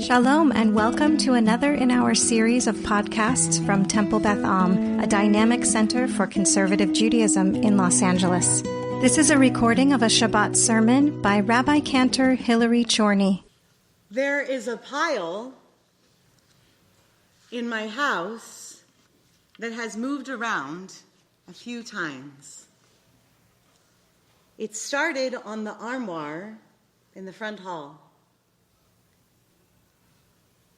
Shalom and welcome to another in our series of podcasts from Temple Beth Am, a dynamic center for conservative Judaism in Los Angeles. This is a recording of a Shabbat sermon by Rabbi-Cantor Hillary Chorny. There is a pile in my house that has moved around a few times. It started on the armoire in the front hall.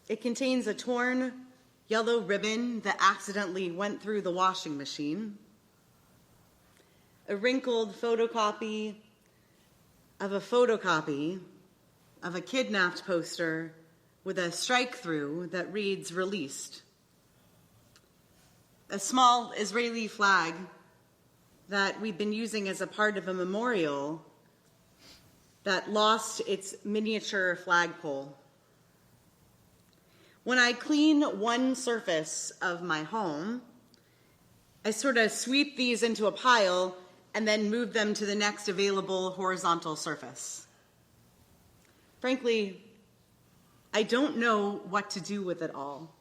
It contains a torn yellow ribbon that accidentally went through the washing machine, a wrinkled photocopy of a kidnapped poster with a strike-through that reads "Released," a small Israeli flag that we've been using as a part of a memorial that lost its miniature flagpole. When I clean one surface of my home, I sort of sweep these into a pile and then move them to the next available horizontal surface. Frankly, I don't know what to do with it all,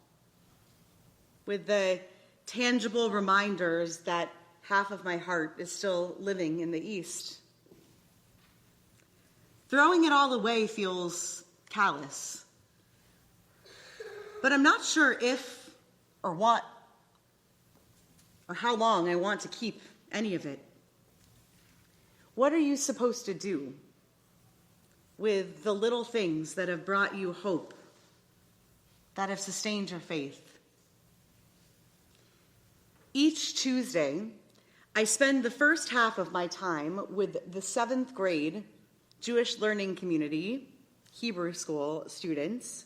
with the tangible reminders that half of my heart is still living in the East. Throwing it all away feels callous. But I'm not sure if or what or how long I want to keep any of it. What are you supposed to do with the little things that have brought you hope, that have sustained your faith? Each Tuesday, I spend the first half of my time with the 7th grade Jewish learning community, Hebrew school students,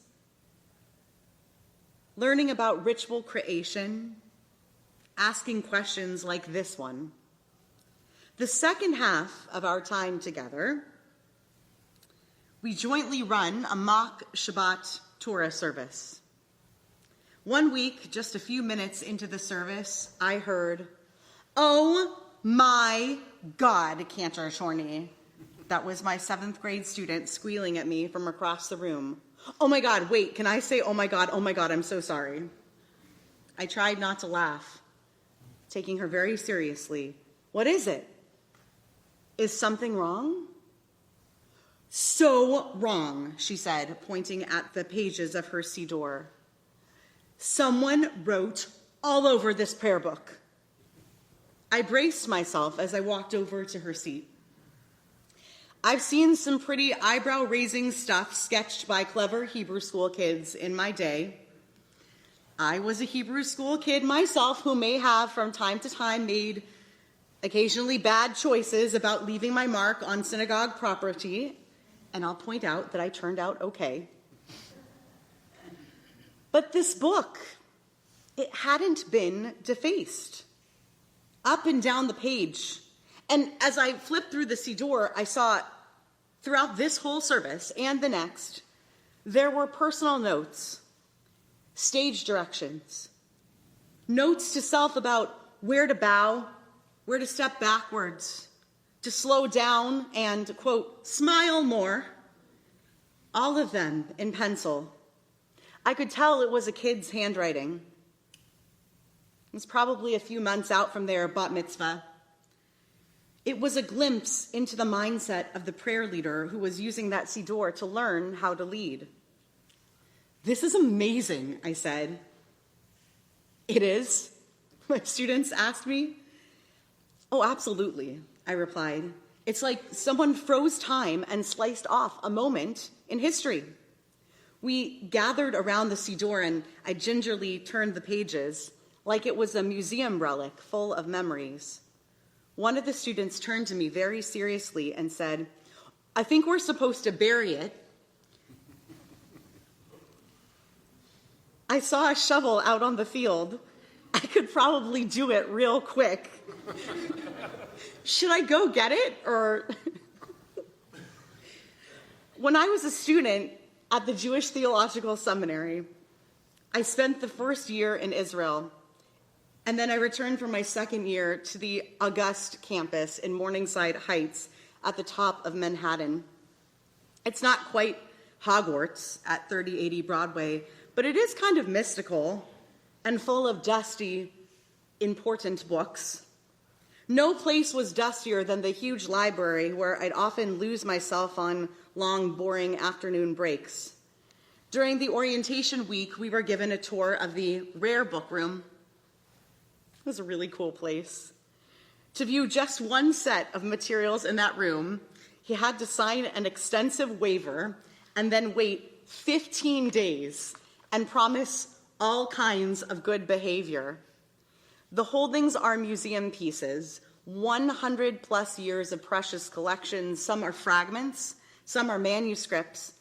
learning about ritual creation, asking questions like this one. The second half of our time together, we jointly run a mock Shabbat Torah service. One week, just a few minutes into the service, I heard, "Oh my God, Cantor Chorny." That was my 7th grade student squealing at me from across the room. "Oh my God, wait, can I say, oh my God, I'm so sorry." I tried not to laugh, taking her very seriously. "What is it? Is something wrong?" "So wrong," she said, pointing at the pages of her Siddur. "Someone wrote all over this prayer book." I braced myself as I walked over to her seat. I've seen some pretty eyebrow-raising stuff sketched by clever Hebrew school kids in my day. I was a Hebrew school kid myself who may have from time to time made occasionally bad choices about leaving my mark on synagogue property, and I'll point out that I turned out okay. But this book, it hadn't been defaced. Up and down the page, and as I flipped through the Siddur, I saw throughout this whole service and the next, there were personal notes, stage directions, notes to self about where to bow, where to step backwards, to slow down and, quote, smile more, all of them in pencil. I could tell it was a kid's handwriting. It was probably a few months out from their bat mitzvah. It was a glimpse into the mindset of the prayer leader who was using that Siddur to learn how to lead. "This is amazing," I said. "It is?" my students asked me. "Oh, absolutely," I replied. "It's like someone froze time and sliced off a moment in history." We gathered around the Siddur and I gingerly turned the pages like it was a museum relic full of memories. One of the students turned to me very seriously and said, "I think we're supposed to bury it." I saw a shovel out on the field. I could probably do it real quick. Should I go get it, or? When I was a student at the Jewish Theological Seminary, I spent the first year in Israel. And then I returned for my second year to the August campus in Morningside Heights at the top of Manhattan. It's not quite Hogwarts at 3080 Broadway, but it is kind of mystical and full of dusty, important books. No place was dustier than the huge library where I'd often lose myself on long, boring afternoon breaks. During the orientation week, we were given a tour of the rare book room. It was a really cool place. To view just one set of materials in that room, he had to sign an extensive waiver and then wait 15 days and promise all kinds of good behavior. The holdings are museum pieces, 100 plus years of precious collections. Some are fragments, some are manuscripts,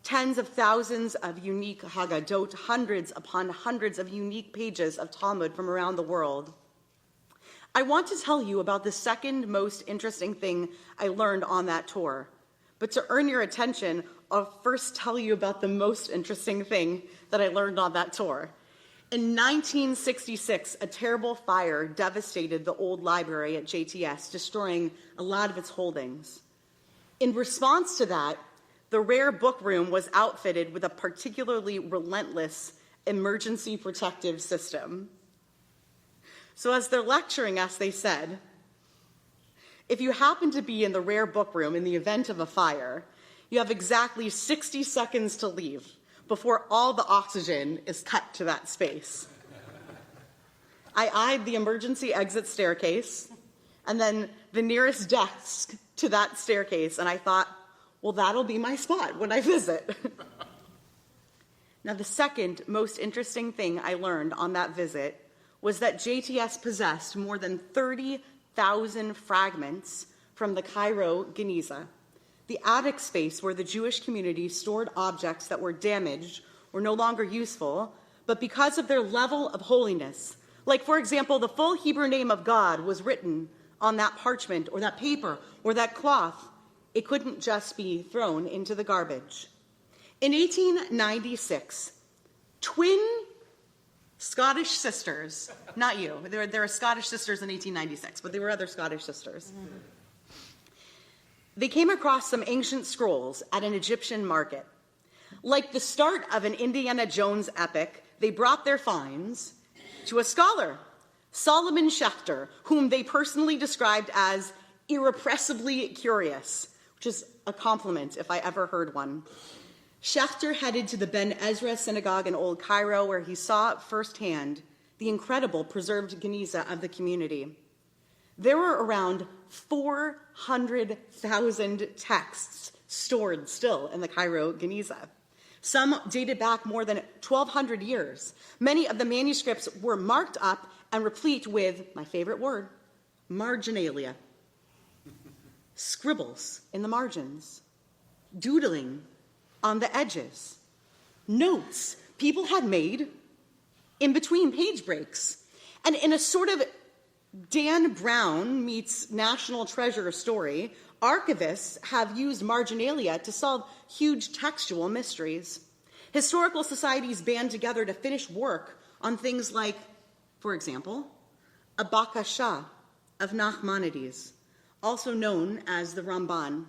tens of thousands of unique Haggadot, hundreds upon hundreds of unique pages of Talmud from around the world. I want to tell you about the second most interesting thing I learned on that tour. But to earn your attention, I'll first tell you about the most interesting thing that I learned on that tour. In 1966, a terrible fire devastated the old library at JTS, destroying a lot of its holdings. In response to that, the rare book room was outfitted with a particularly relentless emergency protective system. So as they're lecturing us, they said, if you happen to be in the rare book room in the event of a fire, you have exactly 60 seconds to leave before all the oxygen is cut to that space. I eyed the emergency exit staircase and then the nearest desk to that staircase, and I thought, well, that'll be my spot when I visit. Now, the second most interesting thing I learned on that visit was that JTS possessed more than 30,000 fragments from the Cairo Geniza, the attic space where the Jewish community stored objects that were damaged or no longer useful, but because of their level of holiness. Like, for example, the full Hebrew name of God was written on that parchment or that paper or that cloth. It couldn't just be thrown into the garbage. In 1896, twin Scottish sisters, not you, there are Scottish sisters in 1896, but there were other Scottish sisters. They came across some ancient scrolls at an Egyptian market. Like the start of an Indiana Jones epic, they brought their finds to a scholar, Solomon Schechter, whom they personally described as irrepressibly curious, which is a compliment if I ever heard one. Schechter headed to the Ben Ezra Synagogue in Old Cairo, where he saw firsthand the incredible preserved Geniza of the community. There were around 400,000 texts stored still in the Cairo Geniza. Some dated back more than 1,200 years. Many of the manuscripts were marked up and replete with, my favorite word, marginalia. Scribbles in the margins, doodling on the edges, notes people had made in between page breaks. And in a sort of Dan Brown meets National Treasure story, archivists have used marginalia to solve huge textual mysteries. Historical societies band together to finish work on things like, for example, a Bakasha of Nachmanides, also known as the Ramban.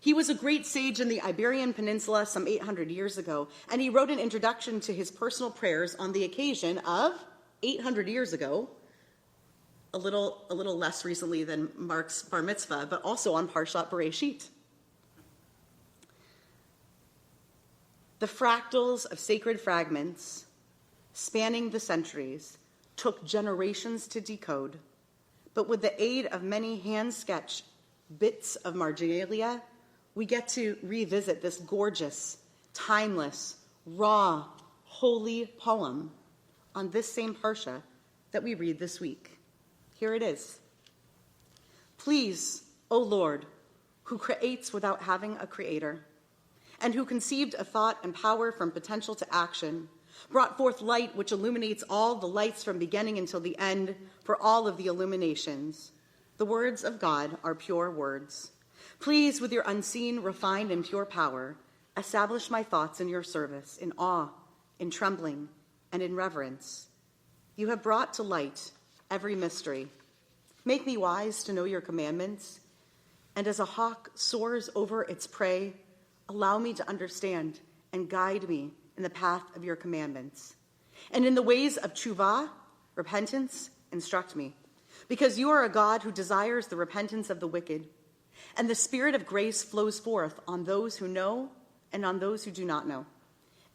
He was a great sage in the Iberian Peninsula some 800 years ago, and he wrote an introduction to his personal prayers on the occasion of 800 years ago, a little less recently than Mark's bar mitzvah, but also on Parshat Bereshit. The fractals of sacred fragments spanning the centuries took generations to decode, but with the aid of many hand-sketched bits of marginalia, we get to revisit this gorgeous, timeless, raw, holy poem on this same parsha that we read this week. Here it is. Please, O Lord, who creates without having a creator, and who conceived a thought and power from potential to action, brought forth light which illuminates all the lights from beginning until the end for all of the illuminations. The words of God are pure words. Please, with your unseen, refined, and pure power, establish my thoughts in your service, in awe, in trembling, and in reverence. You have brought to light every mystery. Make me wise to know your commandments, and as a hawk soars over its prey, allow me to understand and guide me in the path of your commandments. And in the ways of tshuva, repentance, instruct me. Because you are a God who desires the repentance of the wicked. And the Spirit of grace flows forth on those who know and on those who do not know.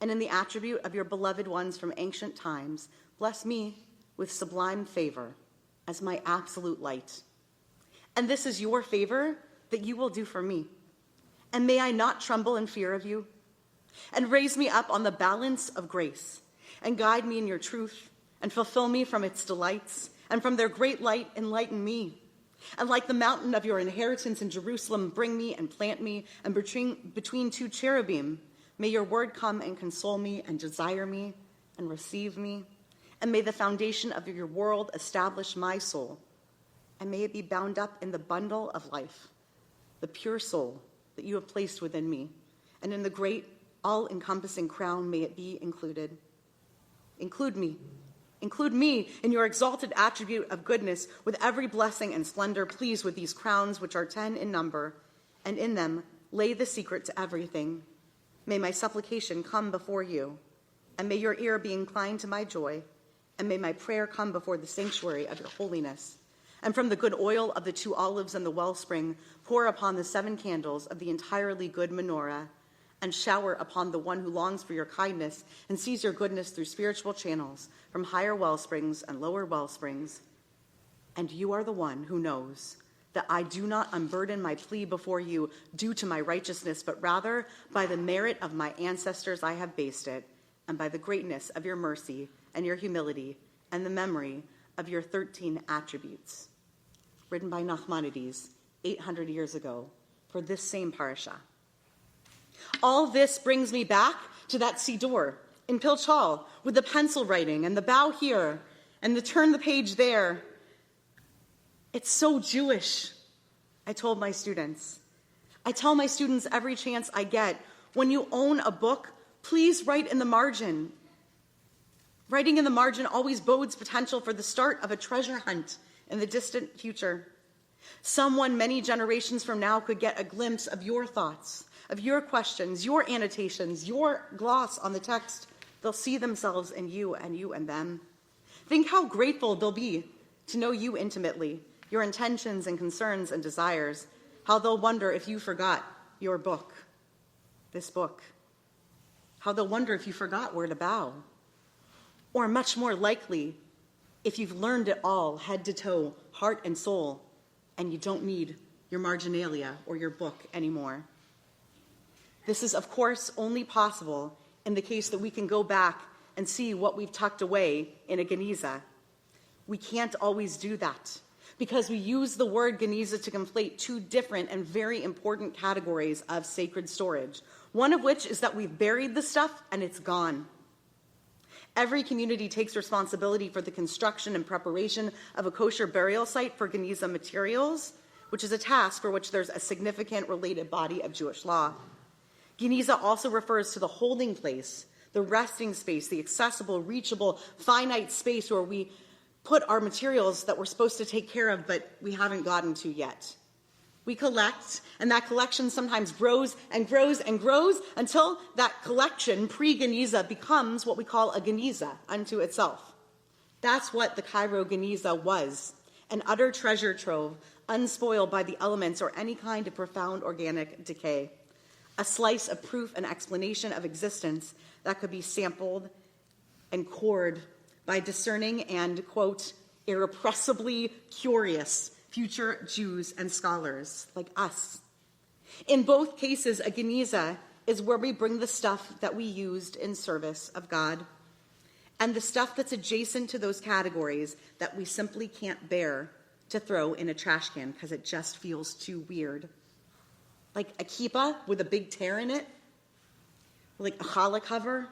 And in the attribute of your beloved ones from ancient times, bless me with sublime favor as my absolute light. And this is your favor that you will do for me. And may I not tremble in fear of you. And raise me up on the balance of grace, and guide me in your truth, and fulfill me from its delights, and from their great light enlighten me. And like the mountain of your inheritance in Jerusalem, bring me and plant me, and between two cherubim, may your word come and console me, and desire me, and receive me. And may the foundation of your world establish my soul, and may it be bound up in the bundle of life, the pure soul that you have placed within me, and in the great all-encompassing crown may it be included. Include me in your exalted attribute of goodness, with every blessing and splendor. Please with these crowns, which are 10 in number, and in them lay the secret to everything. May my supplication come before you, and may your ear be inclined to my joy, and may my prayer come before the sanctuary of your holiness. And from the good oil of the 2 olives and the wellspring, pour upon the 7 candles of the entirely good menorah, and shower upon the one who longs for your kindness and sees your goodness through spiritual channels from higher wellsprings and lower wellsprings. And you are the one who knows that I do not unburden my plea before you due to my righteousness, but rather by the merit of my ancestors I have based it, and by the greatness of your mercy and your humility and the memory of your 13 attributes. Written by Nachmanides 800 years ago for this same parasha. All this brings me back to that siddur in Pilchal with the pencil writing and the bow here and the turn the page there. It's so Jewish, I told my students. I tell my students every chance I get, when you own a book, please write in the margin. Writing in the margin always bodes potential for the start of a treasure hunt in the distant future. Someone many generations from now could get a glimpse of your thoughts, of your questions, your annotations, your gloss on the text. They'll see themselves in you and them. Think how grateful they'll be to know you intimately, your intentions and concerns and desires, how they'll wonder if you forgot your book, this book, how they'll wonder if you forgot where to bow, or much more likely, if you've learned it all, head to toe, heart and soul, and you don't need your marginalia or your book anymore. This is, of course, only possible in the case that we can go back and see what we've tucked away in a geniza. We can't always do that because we use the word geniza to conflate 2 different and very important categories of sacred storage, one of which is that we've buried the stuff and it's gone. Every community takes responsibility for the construction and preparation of a kosher burial site for geniza materials, which is a task for which there's a significant related body of Jewish law. Geniza also refers to the holding place, the resting space, the accessible, reachable, finite space where we put our materials that we're supposed to take care of, but we haven't gotten to yet. We collect, and that collection sometimes grows and grows and grows until that collection, pre-geniza, becomes what we call a geniza unto itself. That's what the Cairo geniza was, an utter treasure trove, unspoiled by the elements or any kind of profound organic decay. A slice of proof and explanation of existence that could be sampled and cored by discerning and, quote, irrepressibly curious future Jews and scholars like us. In both cases, a geniza is where we bring the stuff that we used in service of God, and the stuff that's adjacent to those categories that we simply can't bear to throw in a trash can because it just feels too weird. Like a kippah with a big tear in it, like a challah cover,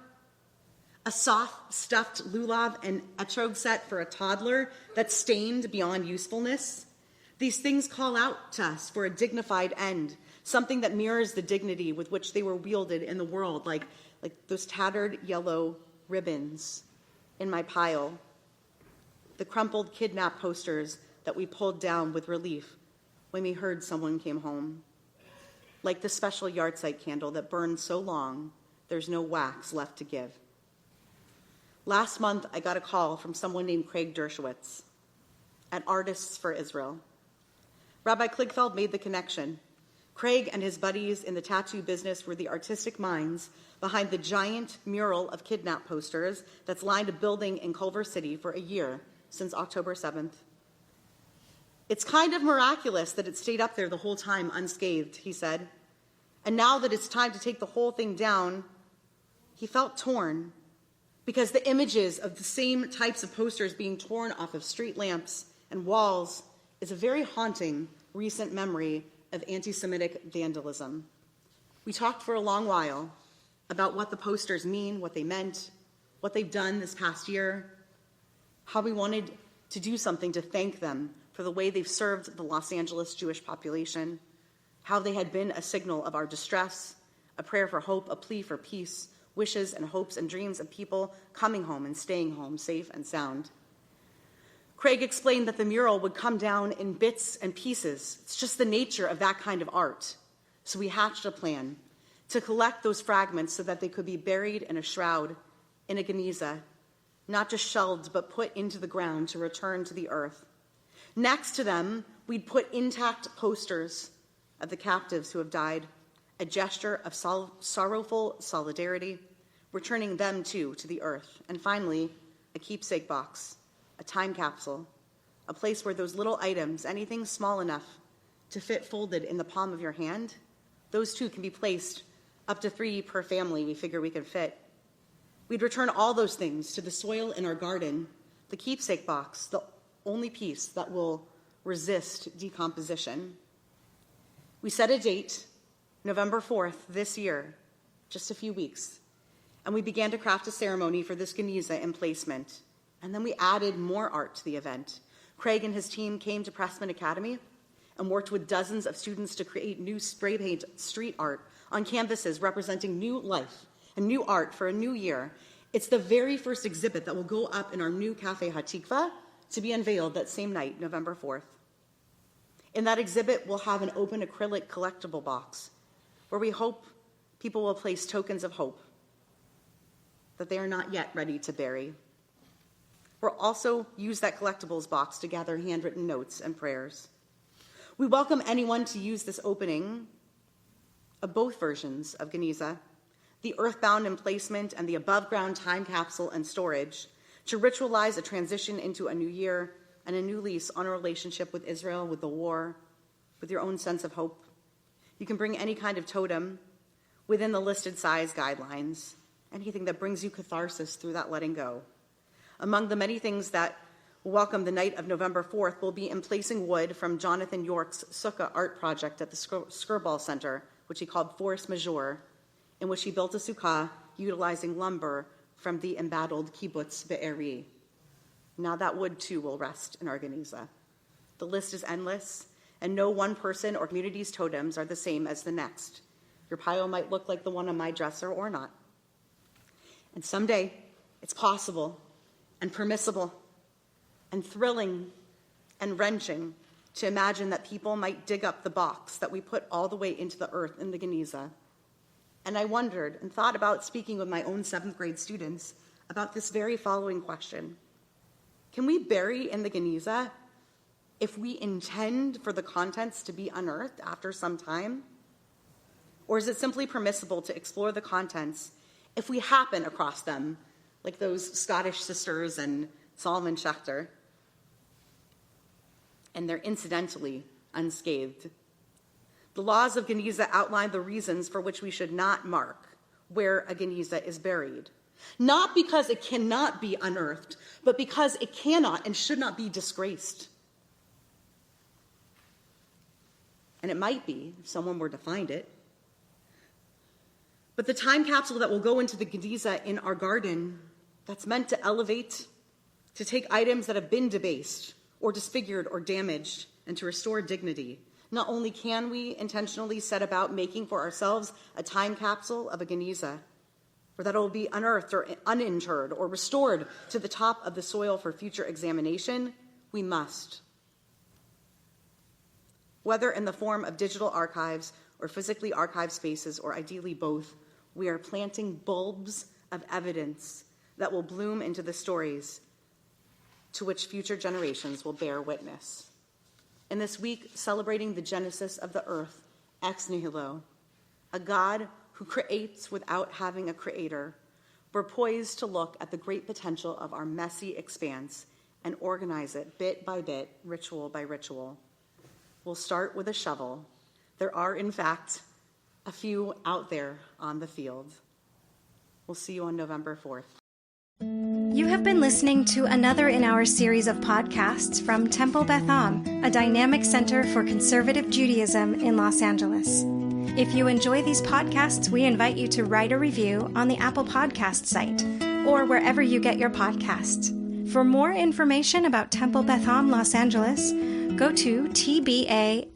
a soft stuffed lulav and etrog set for a toddler that's stained beyond usefulness. These things call out to us for a dignified end, something that mirrors the dignity with which they were wielded in the world, like those tattered yellow ribbons in my pile, the crumpled kidnap posters that we pulled down with relief when we heard someone came home. like the special yahrzeit candle that burned so long there's no wax left to give. Last month, I got a call from someone named Craig Dershowitz at Artists for Israel. Rabbi Kligfeld made the connection. Craig and his buddies in the tattoo business were the artistic minds behind the giant mural of kidnap posters that's lined a building in Culver City for a year since October 7th. It's kind of miraculous that it stayed up there the whole time unscathed, he said. And now that it's time to take the whole thing down, he felt torn because the images of the same types of posters being torn off of street lamps and walls is a very haunting recent memory of anti-Semitic vandalism. We talked for a long while about what the posters mean, what they meant, what they've done this past year, how we wanted to do something to thank them for the way they've served the Los Angeles Jewish population, how they had been a signal of our distress, a prayer for hope, a plea for peace, wishes and hopes and dreams of people coming home and staying home safe and sound. Craig explained that the mural would come down in bits and pieces. It's just the nature of that kind of art. So we hatched a plan to collect those fragments so that they could be buried in a shroud, in a geniza, not just shelved, but put into the ground to return to the earth. Next to them, we'd put intact posters of the captives who have died, a gesture of sorrowful solidarity, returning them too to the earth. And finally, a keepsake box, a time capsule, a place where those little items, anything small enough to fit folded in the palm of your hand, those too can be placed, up to 3 per family we figure we can fit. We'd return all those things to the soil in our garden, the keepsake box, the only piece that will resist decomposition. We set a date, November 4th this year, just a few weeks, and we began to craft a ceremony for this geniza emplacement. And then we added more art to the event. Craig and his team came to Pressman Academy and worked with dozens of students to create new spray paint street art on canvases representing new life and new art for a new year. It's the very first exhibit that will go up in our new Cafe Hatikva to be unveiled that same night, November 4th. In that exhibit, we'll have an open acrylic collectible box where we hope people will place tokens of hope that they are not yet ready to bury. We'll also use that collectibles box to gather handwritten notes and prayers. We welcome anyone to use this opening of both versions of Geniza, the earthbound emplacement and the above-ground time capsule and storage, to ritualize a transition into a new year and a new lease on a relationship with Israel, with the war, with your own sense of hope. You can bring any kind of totem within the listed size guidelines, anything that brings you catharsis through that letting go. Among the many things that will welcome the night of November 4th will be emplacing wood from Jonathan York's Sukkah art project at the Skirball Center, which he called Force Majeure, in which he built a sukkah utilizing lumber from the embattled kibbutz Be'eri. Now that wood too will rest in our Geniza. The list is endless, and no one person or community's totems are the same as the next. Your pile might look like the one on my dresser or not. And someday, it's possible and permissible and thrilling and wrenching to imagine that people might dig up the box that we put all the way into the earth in the Geniza. And I wondered and thought about speaking with my own 7th grade students about this very following question. Can we bury in the Geniza if we intend for the contents to be unearthed after some time? Or is it simply permissible to explore the contents if we happen across them, like those Scottish sisters and Solomon Schechter, and they're incidentally unscathed? The laws of Geniza outline the reasons for which we should not mark where a Geniza is buried. Not because it cannot be unearthed, but because it cannot and should not be disgraced. And it might be, if someone were to find it. But the time capsule that will go into the Geniza in our garden, that's meant to elevate, to take items that have been debased or disfigured or damaged, and to restore dignity. Not only can we intentionally set about making for ourselves a time capsule of a Geniza, or that it will be unearthed or uninterred or restored to the top of the soil for future examination, we must. Whether in the form of digital archives or physically archived spaces, or ideally both, we are planting bulbs of evidence that will bloom into the stories to which future generations will bear witness. In this week, celebrating the genesis of the earth, ex nihilo, a God who creates without having a creator, we're poised to look at the great potential of our messy expanse and organize it bit by bit, ritual by ritual. We'll start with a shovel. There are, in fact, a few out there on the field. We'll see you on November 4th. You have been listening to another in our series of podcasts from Temple Beth Am, a dynamic center for conservative Judaism in Los Angeles. If you enjoy these podcasts, we invite you to write a review on the Apple Podcast site or wherever you get your podcasts. For more information about Temple Beth Am Los Angeles, go to tbala.org.